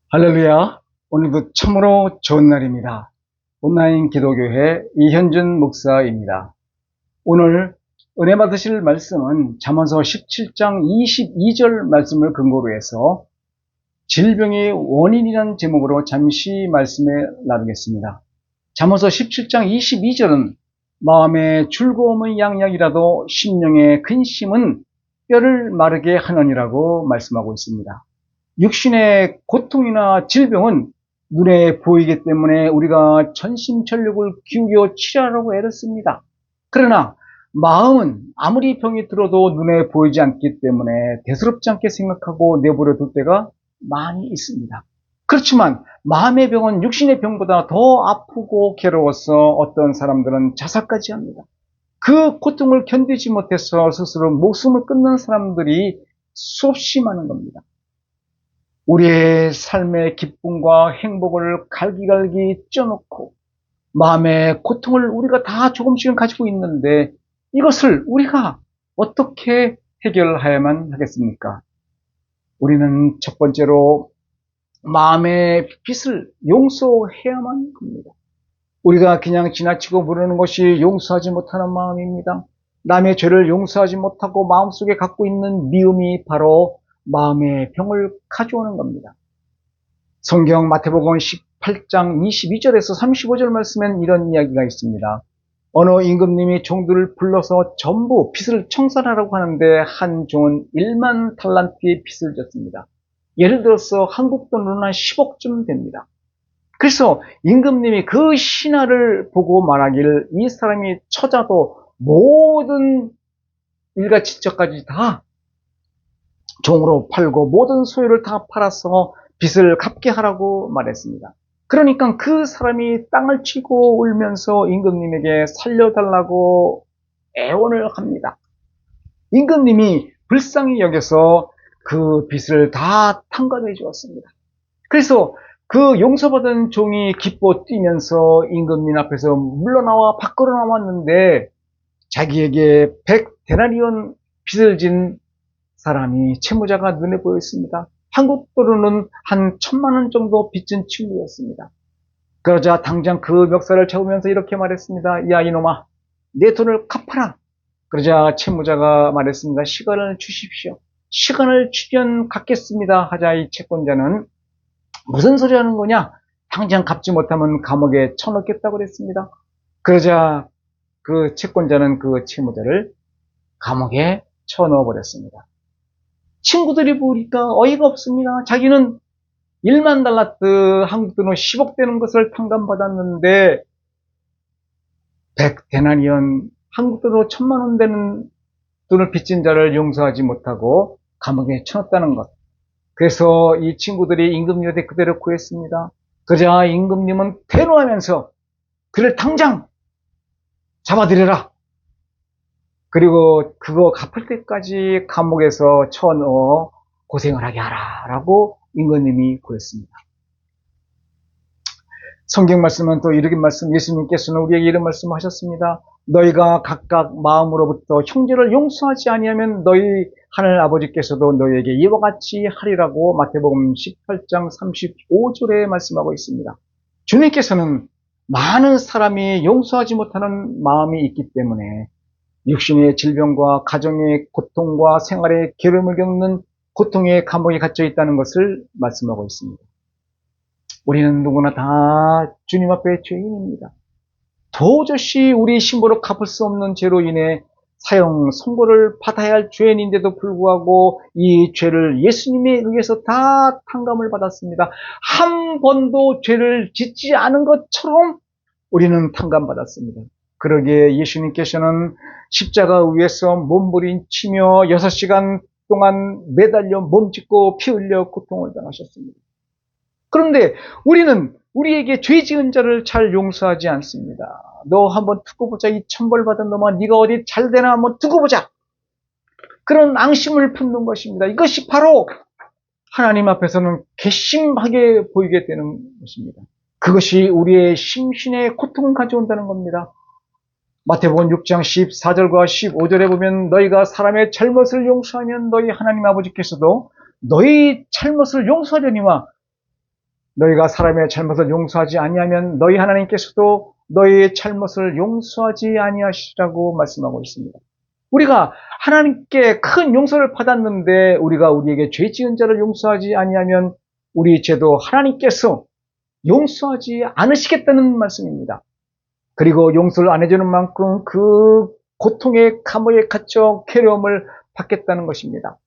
할렐루야. 오늘도 참으로 좋은 날입니다. 온라인 기도교회 이현준 목사입니다. 오늘 은혜 받으실 말씀은 잠언서 17장 22절 말씀을 근거로 해서 질병의 원인이라는 제목으로 잠시 말씀을 나누겠습니다. 잠언서 17장 22절은 마음의 즐거움의 양약이라도 심령의 근심은 뼈를 마르게 하느니라고 말씀하고 있습니다. 육신의 고통이나 질병은 눈에 보이기 때문에 우리가 전심전력을 기울여 치료하려고 애를 씁니다. 그러나 마음은 아무리 병이 들어도 눈에 보이지 않기 때문에 대수롭지 않게 생각하고 내버려 둘 때가 많이 있습니다. 그렇지만 마음의 병은 육신의 병보다 더 아프고 괴로워서 어떤 사람들은 자살까지 합니다. 그 고통을 견디지 못해서 스스로 목숨을 끊는 사람들이 수없이 많은 겁니다. 우리의 삶의 기쁨과 행복을 갈기갈기 쪄놓고 마음의 고통을 우리가 다 조금씩은 가지고 있는데 이것을 우리가 어떻게 해결해야만 하겠습니까? 우리는 첫 번째로 마음의 빚을 용서해야만 합니다. 우리가 그냥 지나치고 모르는 것이 용서하지 못하는 마음입니다. 남의 죄를 용서하지 못하고 마음속에 갖고 있는 미움이 바로 마음의 병을 가져오는 겁니다. 성경 마태복음 18장 22절에서 35절 말씀엔 이런 이야기가 있습니다. 어느 임금님이 종들을 불러서 전부 빚을 청산하라고 하는데 한 종은 1만 달란트의 빚을 졌습니다. 예를 들어서 한국 돈으로는 한 10억쯤 됩니다. 그래서 임금님이 그 신하를 보고 말하기를 이 사람이 처자도 모든 일가친척까지 다 종으로 팔고 모든 소유를 다 팔아서 빚을 갚게 하라고 말했습니다. 그러니까 그 사람이 땅을 치고 울면서 임금님에게 살려달라고 애원을 합니다. 임금님이 불쌍히 여겨서 그 빚을 다 탕감해 주었습니다. 그래서 그 용서받은 종이 기뻐 뛰면서 임금님 앞에서 물러나와 밖으로 나왔는데 자기에게 100데나리온 빚을 진 사람이 채무자가 눈에 보였습니다. 한국 돈으로는 한 1,000만 원 정도 빚진 친구였습니다. 그러자 당장 그 멱살을 잡으면서 이렇게 말했습니다. 야 이놈아, 내 돈을 갚아라. 그러자 채무자가 말했습니다. 시간을 주십시오. 시간을 주면 갚겠습니다. 하자 이 채권자는 무슨 소리 하는 거냐? 당장 갚지 못하면 감옥에 쳐넣겠다고 그랬습니다. 그러자 그 채권자는 그 채무자를 감옥에 쳐넣어버렸습니다. 친구들이 보니까 어이가 없습니다. 자기는 1만 달란트 한국 돈으로 10억 되는 것을 탕감받았는데 100데나리온 한국 돈으로 1,000만 원 되는 돈을 빚진 자를 용서하지 못하고 감옥에 쳐넣었다는 것. 그래서 이 친구들이 임금님한테 그대로 구했습니다. 그러자 임금님은 대노하면서 그를 당장 잡아들여라. 그리고 그거 갚을 때까지 감옥에서 쳐넣어 고생을 하게 하라 라고 임금님이 구했습니다. 성경 말씀은 또 이렇게 예수님께서는 우리에게 이런 말씀하셨습니다. 너희가 각각 마음으로부터 형제를 용서하지 아니하면 너희 하늘 아버지께서도 너희에게 이와 같이 하리라고 마태복음 18장 35절에 말씀하고 있습니다. 주님께서는 많은 사람이 용서하지 못하는 마음이 있기 때문에 육신의 질병과 가정의 고통과 생활의 괴로움을 겪는 고통의 감옥에 갇혀 있다는 것을 말씀하고 있습니다. 우리는 누구나 다 주님 앞에 죄인입니다. 도저히 우리 힘으로 갚을 수 없는 죄로 인해 사형 선고를 받아야 할 죄인인데도 불구하고 이 죄를 예수님에 의해서 다 탕감을 받았습니다. 한 번도 죄를 짓지 않은 것처럼 우리는 탕감받았습니다. 그러기에 예수님께서는 십자가 위에서 몸부림치며 6시간 동안 매달려 몸짓고 피 흘려 고통을 당하셨습니다. 그런데 우리는 우리에게 죄 지은 자를 잘 용서하지 않습니다. 너 한번 두고 보자. 이 천벌 받은 놈아, 네가 어디 잘 되나 한번 두고 보자. 그런 앙심을 품는 것입니다. 이것이 바로 하나님 앞에서는 괘씸하게 보이게 되는 것입니다. 그것이 우리의 심신의 고통을 가져온다는 겁니다. 마태복음 6장 14절과 15절에 보면 너희가 사람의 잘못을 용서하면 너희 하나님 아버지께서도 너희 잘못을 용서하려니와 너희가 사람의 잘못을 용서하지 아니하면 너희 하나님께서도 너희의 잘못을 용서하지 아니하시라고 말씀하고 있습니다. 우리가 하나님께 큰 용서를 받았는데 우리가 우리에게 죄 지은 자를 용서하지 아니하면 우리 죄도 하나님께서 용서하지 않으시겠다는 말씀입니다. 그리고 용서를 안 해주는 만큼 그 고통의 감옥에 갇혀 괴로움을 받겠다는 것입니다.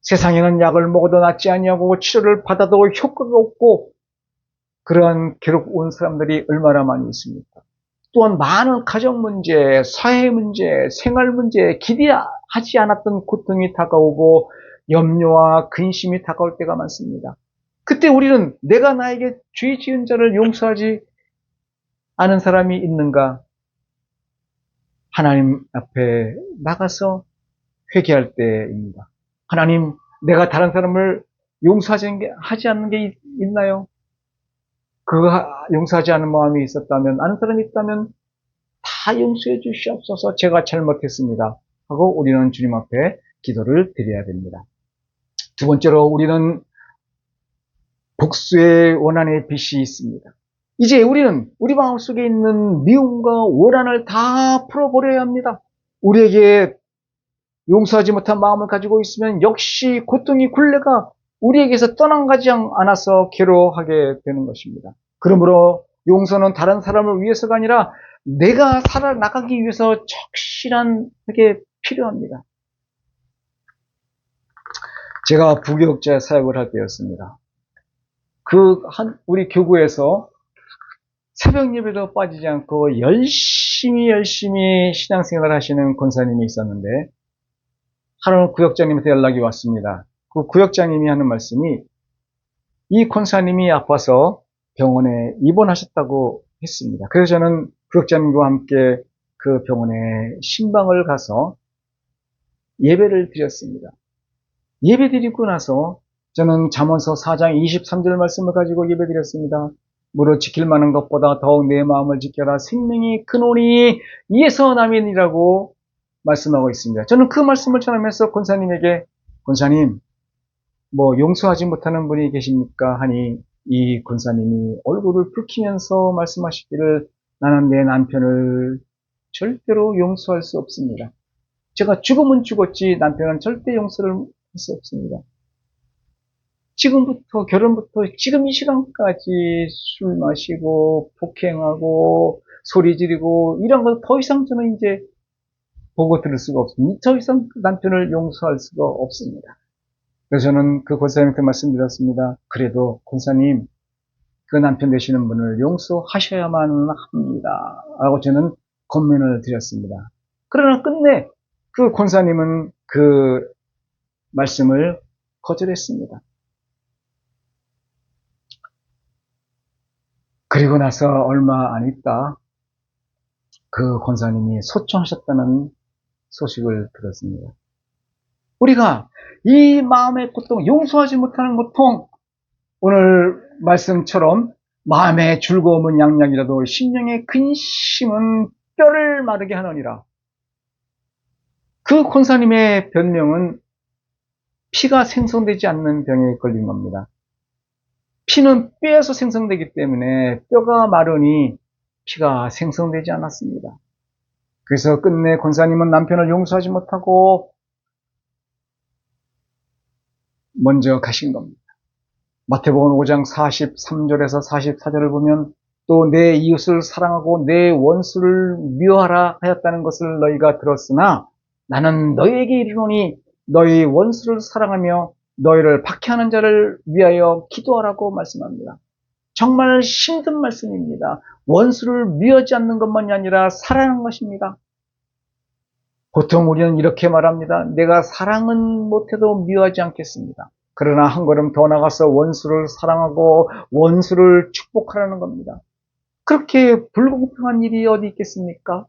세상에는 약을 먹어도 낫지 아니하고 치료를 받아도 효과가 없고 그러한 괴롭고 사람들이 얼마나 많이 있습니까? 또한 많은 가정 문제, 사회 문제, 생활 문제, 기대하지 않았던 고통이 다가오고 염려와 근심이 다가올 때가 많습니다. 그때 우리는 내가 나에게 죄 지은 자를 용서하지 않은 사람이 있는가? 하나님 앞에 나가서 회개할 때입니다. 하나님, 내가 다른 사람을 용서하지 않는 게 있나요? 용서하지 않은 마음이 있었다면, 아는 사람이 있다면 다 용서해 주시옵소서. 제가 잘못했습니다. 하고 우리는 주님 앞에 기도를 드려야 됩니다. 두 번째로 우리는 복수의 원한의 빛이 있습니다. 이제 우리는 우리 마음속에 있는 미움과 원한을 다 풀어버려야 합니다. 우리에게 용서하지 못한 마음을 가지고 있으면 역시 고통이 굴레가 우리에게서 떠나가지 않아서 괴로워하게 되는 것입니다. 그러므로 용서는 다른 사람을 위해서가 아니라 내가 살아나가기 위해서 적실하게 필요합니다. 제가 부교육자 사역을 할 때였습니다. 우리 교구에서 새벽 예배도 빠지지 않고 열심히 신앙생활을 하시는 권사님이 있었는데 하루는 구역장님한테 연락이 왔습니다. 그 구역장님이 하는 말씀이 이 권사님이 아파서 병원에 입원하셨다고 했습니다. 그래서 저는 구역장님과 함께 그 병원에 신방을 가서 예배를 드렸습니다. 예배 드리고 나서 저는 잠언서 4장 23절 말씀을 가지고 예배 드렸습니다. 무릇 지킬 만한 것보다 더욱 내 마음을 지켜라. 생명이 크노니 이에서 남이니라고 말씀하고 있습니다. 저는 그 말씀을 전하면서 권사님에게 권사님 용서하지 못하는 분이 계십니까? 하니 이 권사님이 얼굴을 붉히면서 말씀하시기를 나는 내 남편을 절대로 용서할 수 없습니다. 제가 죽으면 죽었지 남편은 절대 용서를 할 수 없습니다. 지금부터 결혼부터 지금 이 시간까지 술 마시고 폭행하고 소리 지르고 이런 거 더 이상 저는 이제 보고 들을 수가 없습니다. 더 이상 남편을 용서할 수가 없습니다. 그래서 저는 그 권사님한테 말씀드렸습니다. 그래도 권사님 그 남편 되시는 분을 용서하셔야만 합니다. 라고 저는 권면을 드렸습니다. 그러나 끝내 그 권사님은 그 말씀을 거절했습니다. 그리고 나서 얼마 안 있다 그 권사님이 소총하셨다는 소식을 들었습니다. 우리가 이 마음의 고통, 용서하지 못하는 고통, 오늘 말씀처럼 마음의 즐거움은 양약이라도 심령의 근심은 뼈를 마르게 하느니라. 그 권사님의 변명은 피가 생성되지 않는 병에 걸린 겁니다. 피는 뼈에서 생성되기 때문에 뼈가 마르니 피가 생성되지 않았습니다. 그래서 끝내 권사님은 남편을 용서하지 못하고 먼저 가신 겁니다. 마태복음 5장 43절에서 44절을 보면 또 내 이웃을 사랑하고 내 원수를 미워하라 하였다는 것을 너희가 들었으나 나는 너희에게 이르노니 너희 원수를 사랑하며 너희를 박해하는 자를 위하여 기도하라고 말씀합니다. 정말 힘든 말씀입니다. 원수를 미워하지 않는 것만이 아니라 사랑하는 것입니다. 보통 우리는 이렇게 말합니다. 내가 사랑은 못해도 미워하지 않겠습니다. 그러나 한 걸음 더 나가서 원수를 사랑하고 원수를 축복하라는 겁니다. 그렇게 불공평한 일이 어디 있겠습니까?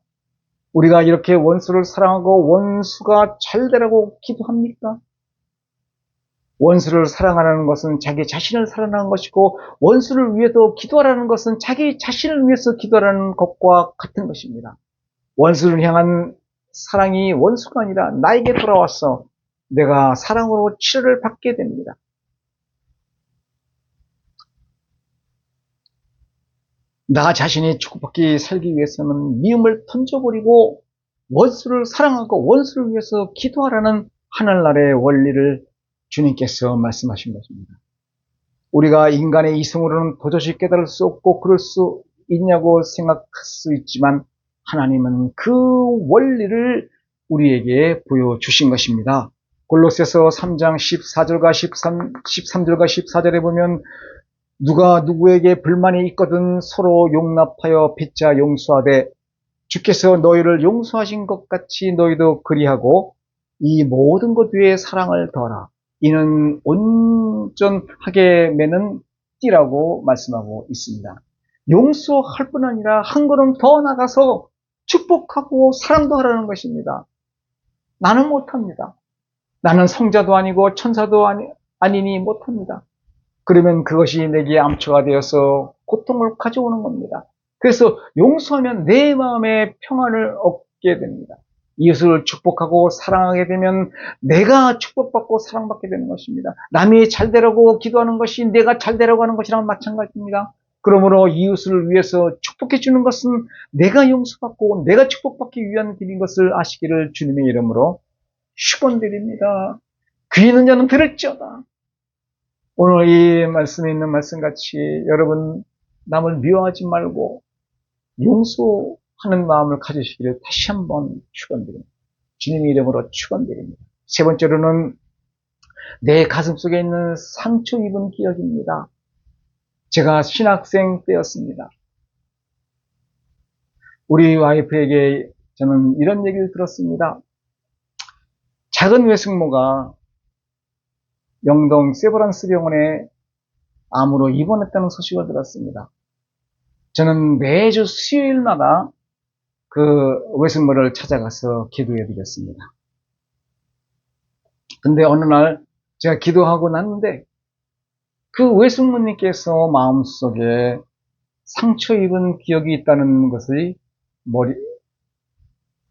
우리가 이렇게 원수를 사랑하고 원수가 잘 되라고 기도합니까? 원수를 사랑하라는 것은 자기 자신을 사랑하는 것이고 원수를 위해서 기도하라는 것은 자기 자신을 위해서 기도하라는 것과 같은 것입니다. 원수를 향한 사랑이 원수가 아니라 나에게 돌아와서 내가 사랑으로 치료를 받게 됩니다. 나 자신이 축복받기 살기 위해서는 미움을 던져버리고 원수를 사랑하고 원수를 위해서 기도하라는 하늘나라의 원리를 주님께서 말씀하신 것입니다. 우리가 인간의 이성으로는 도저히 깨달을 수 없고 그럴 수 있냐고 생각할 수 있지만 하나님은 그 원리를 우리에게 보여주신 것입니다. 골로새서 3장 14절과 13절과 14절에 보면 누가 누구에게 불만이 있거든 서로 용납하여 빚자 용서하되 주께서 너희를 용서하신 것 같이 너희도 그리하고 이 모든 것 위에 사랑을 더하라. 이는 온전하게 매는 띠라고 말씀하고 있습니다. 용서할 뿐 아니라 한 걸음 더 나가서 축복하고 사랑도 하라는 것입니다. 나는 못합니다. 나는 성자도 아니고 천사도 아니니 못합니다. 그러면 그것이 내게 암초가 되어서 고통을 가져오는 겁니다. 그래서 용서하면 내 마음에 평안을 얻게 됩니다. 이웃을 축복하고 사랑하게 되면 내가 축복받고 사랑받게 되는 것입니다. 남이 잘 되라고 기도하는 것이 내가 잘 되라고 하는 것이랑 마찬가지입니다. 그러므로 이웃을 위해서 축복해 주는 것은 내가 용서받고 내가 축복받기 위한 길인 것을 아시기를 주님의 이름으로 축원드립니다. 귀 있는 자는 들을지어다. 오늘 이 말씀에 있는 말씀같이 여러분 남을 미워하지 말고 용서하는 마음을 가지시기를 다시 한번 축원드립니다. 주님의 이름으로 축원드립니다. 세 번째로는 내 가슴속에 있는 상처 입은 기억입니다. 제가 신학생 때였습니다. 우리 와이프에게 저는 이런 얘기를 들었습니다. 작은 외숙모가 영동 세브란스 병원에 암으로 입원했다는 소식을 들었습니다. 저는 매주 수요일마다 그 외숙모를 찾아가서 기도해 드렸습니다. 근데 어느 날 제가 기도하고 났는데 그 외숙모님께서 마음속에 상처 입은 기억이 있다는 것이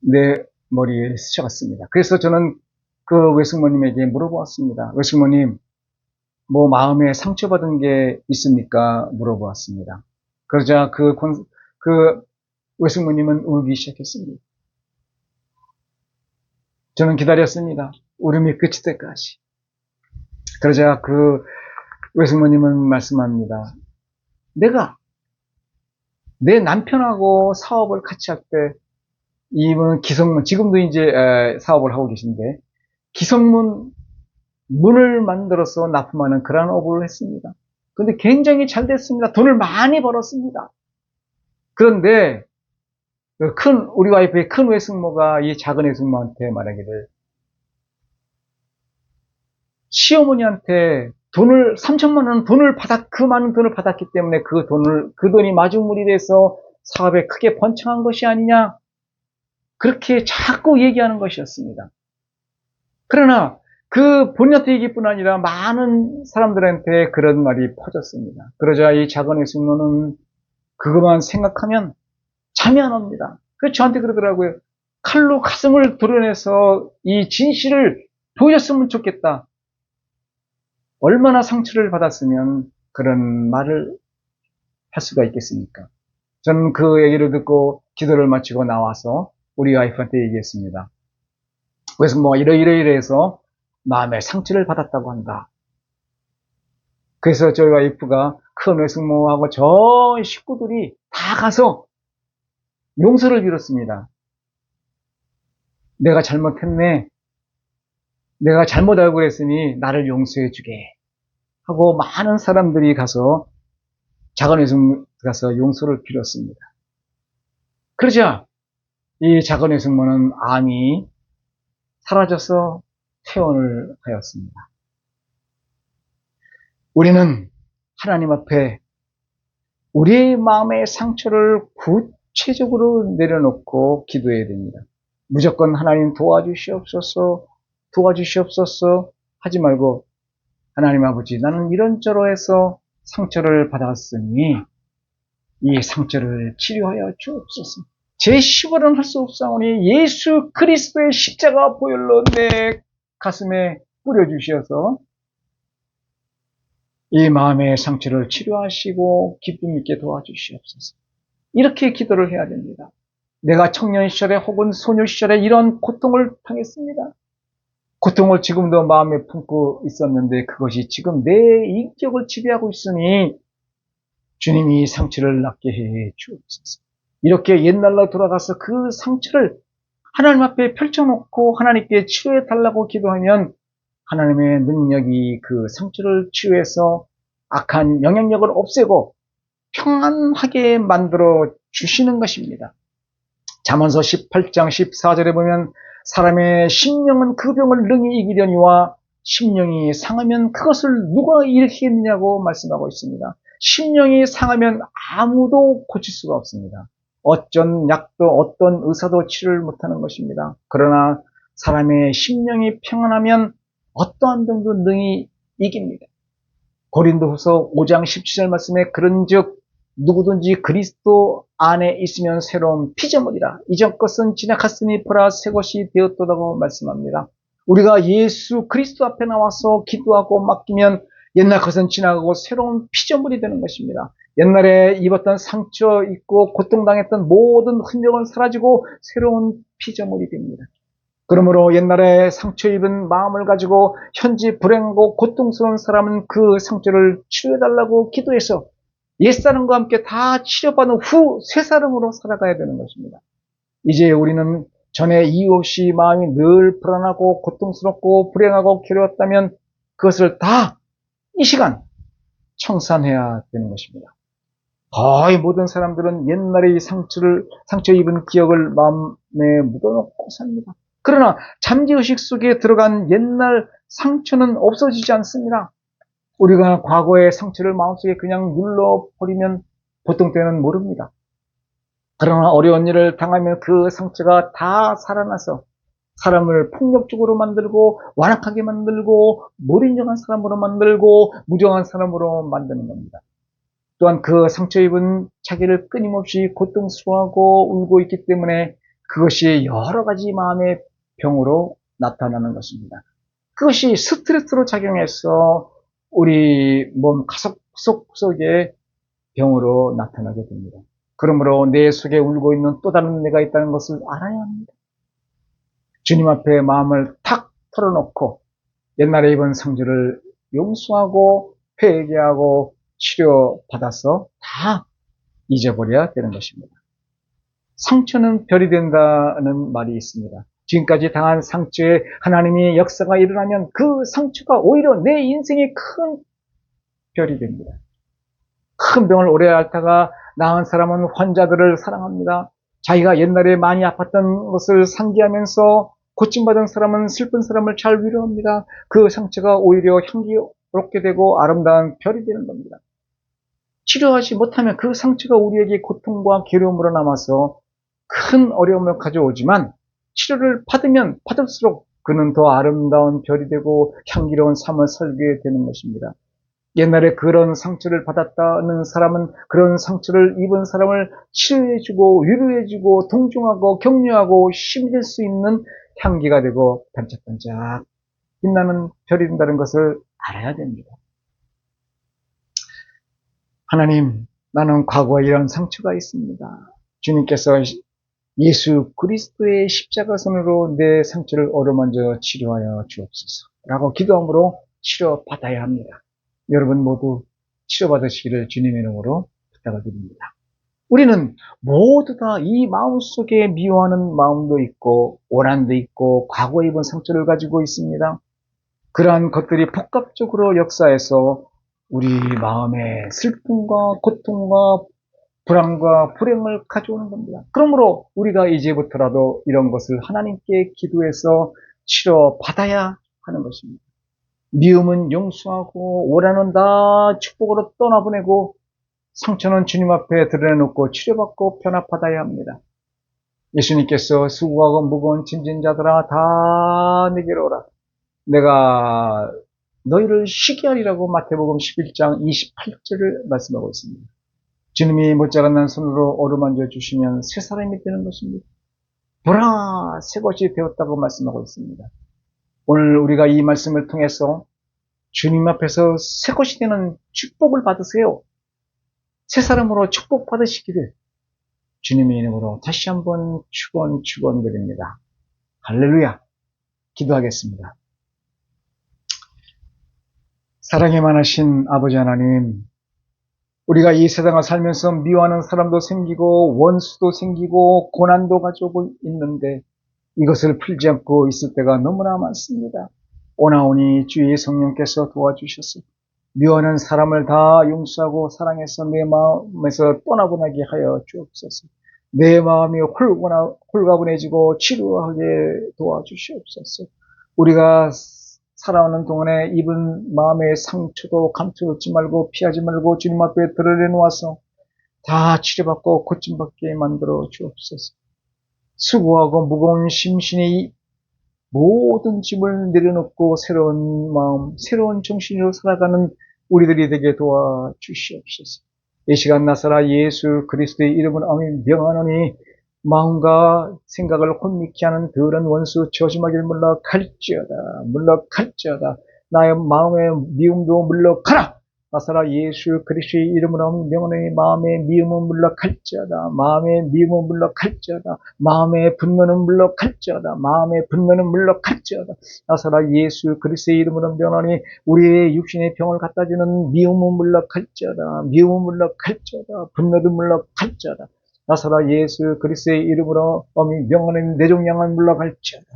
내 머리에 스쳐갔습니다. 그래서 저는 그 외숙모님에게 물어보았습니다. 외숙모님, 뭐 마음에 상처받은 게 있습니까? 물어보았습니다. 그러자 그 외숙모님은 울기 시작했습니다. 저는 기다렸습니다. 울음이 끝일 때까지. 그러자 그 외숙모님은 말씀합니다. 내가 내 남편하고 사업을 같이 할 때 이분은 기성문, 지금도 이제 사업을 하고 계신데 기성문 문을 만들어서 납품하는 그런 업을 했습니다. 그런데 굉장히 잘 됐습니다. 돈을 많이 벌었습니다. 그런데 우리 와이프의 큰 외숙모가 이 작은 외숙모한테 말하기를 시어머니한테 3천만 원 그 많은 돈을 받았기 때문에 그 돈이 마중물이 돼서 사업에 크게 번창한 것이 아니냐. 그렇게 자꾸 얘기하는 것이었습니다. 그러나 그 본인한테 얘기뿐 아니라 많은 사람들한테 그런 말이 퍼졌습니다. 그러자 이 작은 외숙모는 그것만 생각하면 잠이 안 옵니다. 그래서 저한테 그러더라고요. 칼로 가슴을 도려내서 이 진실을 보여줬으면 좋겠다. 얼마나 상처를 받았으면 그런 말을 할 수가 있겠습니까? 저는 그 얘기를 듣고 기도를 마치고 나와서 우리 와이프한테 얘기했습니다. 외숙모가 이러이러해서 마음에 상처를 받았다고 한다. 그래서 저희 와이프가 큰 외숙모하고 저 식구들이 다 가서 용서를 빌었습니다. 내가 잘못했네. 내가 잘못 알고 그랬으니 나를 용서해 주게 하고 많은 사람들이 가서 작은 외숙모 가서 용서를 빌었습니다. 그러자 이 작은 외숙모는 암이 사라져서 퇴원을 하였습니다. 우리는 하나님 앞에 우리의 마음의 상처를 구체적으로 내려놓고 기도해야 됩니다. 무조건 하나님 도와주시옵소서 하지 말고 하나님 아버지 나는 이런저런해서 상처를 받았으니 이 상처를 치료하여 주옵소서. 제 시벌은 할 수 없사오니 예수 그리스도의 십자가 보혈로 내 가슴에 뿌려주셔서 이 마음의 상처를 치료하시고 기쁨 있게 도와주시옵소서. 이렇게 기도를 해야 됩니다. 내가 청년 시절에 혹은 소녀 시절에 이런 고통을 당했습니다. 고통을 지금도 마음에 품고 있었는데 그것이 지금 내 인격을 지배하고 있으니 주님이 상처를 낫게 해 주옵소서. 이렇게 옛날로 돌아가서 그 상처를 하나님 앞에 펼쳐놓고 하나님께 치료해 달라고 기도하면 하나님의 능력이 그 상처를 치유해서 악한 영향력을 없애고 평안하게 만들어 주시는 것입니다. 잠언서 18장 14절에 보면 사람의 심령은 그 병을 능히 이기려니와 심령이 상하면 그것을 누가 일으키겠느냐고 말씀하고 있습니다. 심령이 상하면 아무도 고칠 수가 없습니다. 어떤 약도 어떤 의사도 치료를 못하는 것입니다. 그러나 사람의 심령이 평안하면 어떠한 병도 능히 이깁니다. 고린도후서 5장 17절 말씀에 그런즉 누구든지 그리스도 안에 있으면 새로운 피조물이라 이전 것은 지나갔으니 보라 새 것이 되었도다고 말씀합니다. 우리가 예수 그리스도 앞에 나와서 기도하고 맡기면 옛날 것은 지나가고 새로운 피조물이 되는 것입니다. 옛날에 입었던 상처 입고 고통당했던 모든 흔적은 사라지고 새로운 피조물이 됩니다. 그러므로 옛날에 상처 입은 마음을 가지고 현재 불행하고 고통스러운 사람은 그 상처를 치료해달라고 기도해서 옛사람과 함께 다 치료받은 후 새사람으로 살아가야 되는 것입니다. 이제 우리는 전에 이유 없이 마음이 늘 불안하고 고통스럽고 불행하고 괴로웠다면 그것을 다 이 시간 청산해야 되는 것입니다. 거의 모든 사람들은 옛날에 이 상처 입은 기억을 마음에 묻어놓고 삽니다. 그러나 잠재의식 속에 들어간 옛날 상처는 없어지지 않습니다. 우리가 과거의 상처를 마음속에 그냥 눌러버리면 보통 때는 모릅니다. 그러나 어려운 일을 당하면 그 상처가 다 살아나서 사람을 폭력적으로 만들고 완악하게 만들고 무인정한 사람으로 만들고 무정한 사람으로 만드는 겁니다. 또한 그 상처 입은 자기를 끊임없이 고통스러워하고 울고 있기 때문에 그것이 여러 가지 마음의 병으로 나타나는 것입니다. 그것이 스트레스로 작용해서 우리 몸 구석구석에 병으로 나타나게 됩니다. 그러므로 내 속에 울고 있는 또 다른 내가 있다는 것을 알아야 합니다. 주님 앞에 마음을 탁 털어놓고 옛날에 입은 상처를 용서하고 회개하고 치료받아서 다 잊어버려야 되는 것입니다. 상처는 별이 된다는 말이 있습니다. 지금까지 당한 상처에 하나님의 역사가 일어나면 그 상처가 오히려 내 인생의 큰 별이 됩니다. 큰 병을 오래 앓다가 나은 사람은 환자들을 사랑합니다. 자기가 옛날에 많이 아팠던 것을 상기하면서 고침받은 사람은 슬픈 사람을 잘 위로합니다. 그 상처가 오히려 향기롭게 되고 아름다운 별이 되는 겁니다. 치료하지 못하면 그 상처가 우리에게 고통과 괴로움으로 남아서 큰 어려움을 가져오지만 치료를 받으면 받을수록 그는 더 아름다운 별이 되고 향기로운 삶을 살게 되는 것입니다. 옛날에 그런 상처를 받았다는 사람은 그런 상처를 입은 사람을 치료해주고 위로해주고 동정하고 격려하고 힘이 될 수 있는 향기가 되고 반짝반짝 빛나는 별이 된다는 것을 알아야 됩니다. 하나님, 나는 과거에 이런 상처가 있습니다. 주님께서 예수 그리스도의 십자가 손으로 내 상처를 어루만져 치료하여 주옵소서 라고 기도함으로 치료받아야 합니다. 여러분 모두 치료받으시기를 주님의 이름으로 부탁을 드립니다. 우리는 모두 다 이 마음속에 미워하는 마음도 있고 오난도 있고 과거에 입은 상처를 가지고 있습니다. 그러한 것들이 복합적으로 역사해서 우리 마음에 슬픔과 고통과 불안과 불행을 가져오는 겁니다. 그러므로 우리가 이제부터라도 이런 것을 하나님께 기도해서 치료받아야 하는 것입니다. 미움은 용서하고 오라는 다 축복으로 떠나보내고 상처는 주님 앞에 드러내놓고 치료받고 변화받아야 합니다. 예수님께서 수고하고 무거운 짐진 자들아 다 내게로 오라. 내가 너희를 쉬게 하리라고 마태복음 11장 28절을 말씀하고 있습니다. 주님이 못자랐는 손으로 어루만져 주시면 새 사람이 되는 것입니다. 보라 새 것이 되었다고 말씀하고 있습니다. 오늘 우리가 이 말씀을 통해서 주님 앞에서 새 것이 되는 축복을 받으세요. 새 사람으로 축복받으시기를 주님의 이름으로 다시 한번 축원드립니다. 할렐루야. 기도하겠습니다. 사랑이 많으신 아버지 하나님, 우리가 이 세상을 살면서 미워하는 사람도 생기고 원수도 생기고 고난도 가지고 있는데 이것을 풀지 않고 있을 때가 너무나 많습니다. 오나오니 주의 성령께서 도와주셔서 미워하는 사람을 다 용서하고 사랑해서 내 마음에서 떠나보내게 하여 주옵소서. 내 마음이 홀가분해지고 치료하게 도와주시옵소서. 우리가 살아오는 동안에 입은 마음의 상처도 감추지 말고 피하지 말고 주님 앞에 드러내놓아서 다 치료받고 고침받게 만들어 주옵소서. 수고하고 무거운 심신이 모든 짐을 내려놓고 새로운 마음, 새로운 정신으로 살아가는 우리들이 되게 도와주시옵소서. 이 시간 나사라 예수 그리스도의 이름으로 아멘 명하노니 마음과 생각을 혼미케 하는 더러운 원수 조심하기를 물러갈지어다. 나의 마음의 미움도 물러가라. 나사라 예수 그리스도의 이름으로 명하노니 마음의 미움은 물러갈지어다. 마음의 분노는 물러갈지어다. 나사라 예수 그리스도의 이름으로 명하노니 우리의 육신의 병을 갖다주는 미움은 물러갈지어다. 분노도 물러갈지어다. 나사라 예수 그리스도의 이름으로 어미 명하는 내종양은 물러갈지어다.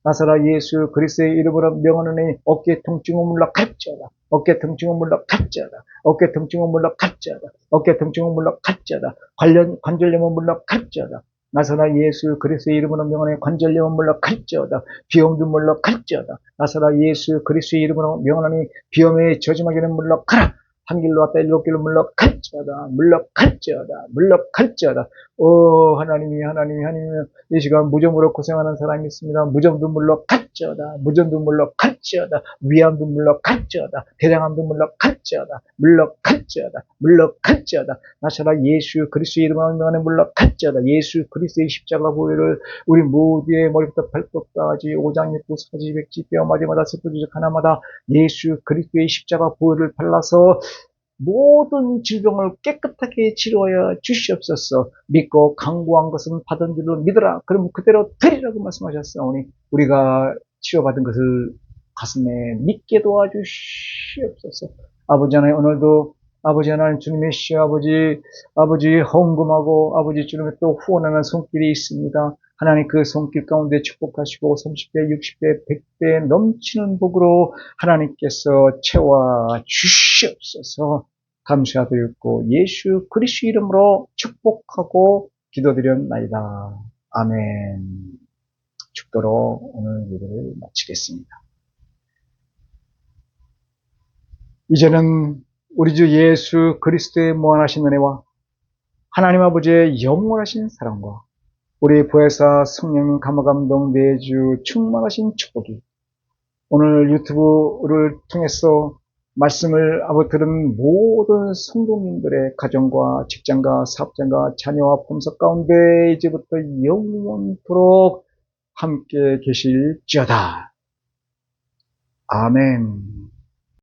나사라 예수 그리스도의 이름으로 명하노니 어깨 통증은 물러갈지어다. 관절염은 물러갈지어다. 나사라 예수 그리스도의 이름으로 명하노니 관절염은 물러갈지어다. 비염도 물러갈지어다. 나사라 예수 그리스도의 이름으로 명하노니 비염의 저주마귀는 물러가라. 한 길로 왔다 일곱 길로 물러갈지어다. 하나님이 이 시간 무좀으로 고생하는 사람이 있습니다. 무좀도 물러갈지어다. 위암도 물러갈지어다. 대장암도 물러갈지어다. 나사라 예수 그리스도의 이름으로 명하는 물러갈지어다. 예수 그리스도의 십자가 보혈을 우리 모두의 머리부터 발끝까지 오장육부 사지 백지 뼈 마디마다 세포조직 하나마다 예수 그리스도의 십자가 보혈을 발라서 모든 질병을 깨끗하게 치료하여 주시옵소서. 믿고 강구한 것은 받은 줄로 믿으라. 그럼 그대로 드리라고 말씀하셨사오니 우리가 치료받은 것을 가슴에 믿게 도와주시옵소서. 아버지 하나님, 오늘도 아버지 하나님 주님의 아버지 헌금하고 아버지 주님의 또 후원하는 손길이 있습니다. 하나님 그 손길 가운데 축복하시고 30배, 60배, 100배 넘치는 복으로 하나님께서 채워 주시옵소서. 감사드리고 예수 그리스도 이름으로 축복하고 기도드렸나이다. 아멘. 축도로 오늘 예배를 마치겠습니다. 이제는 우리 주 예수 그리스도의 무한하신 은혜와 하나님 아버지의 영원하신 사랑과 우리 보혜사 성령님 감화감동 내주 충만하신 축복이 오늘 유튜브를 통해서 말씀을 들은 모든 성도님들의 가정과 직장과 사업장과 자녀와 범석 가운데 이제부터 영원토록 함께 계실지어다. 아멘.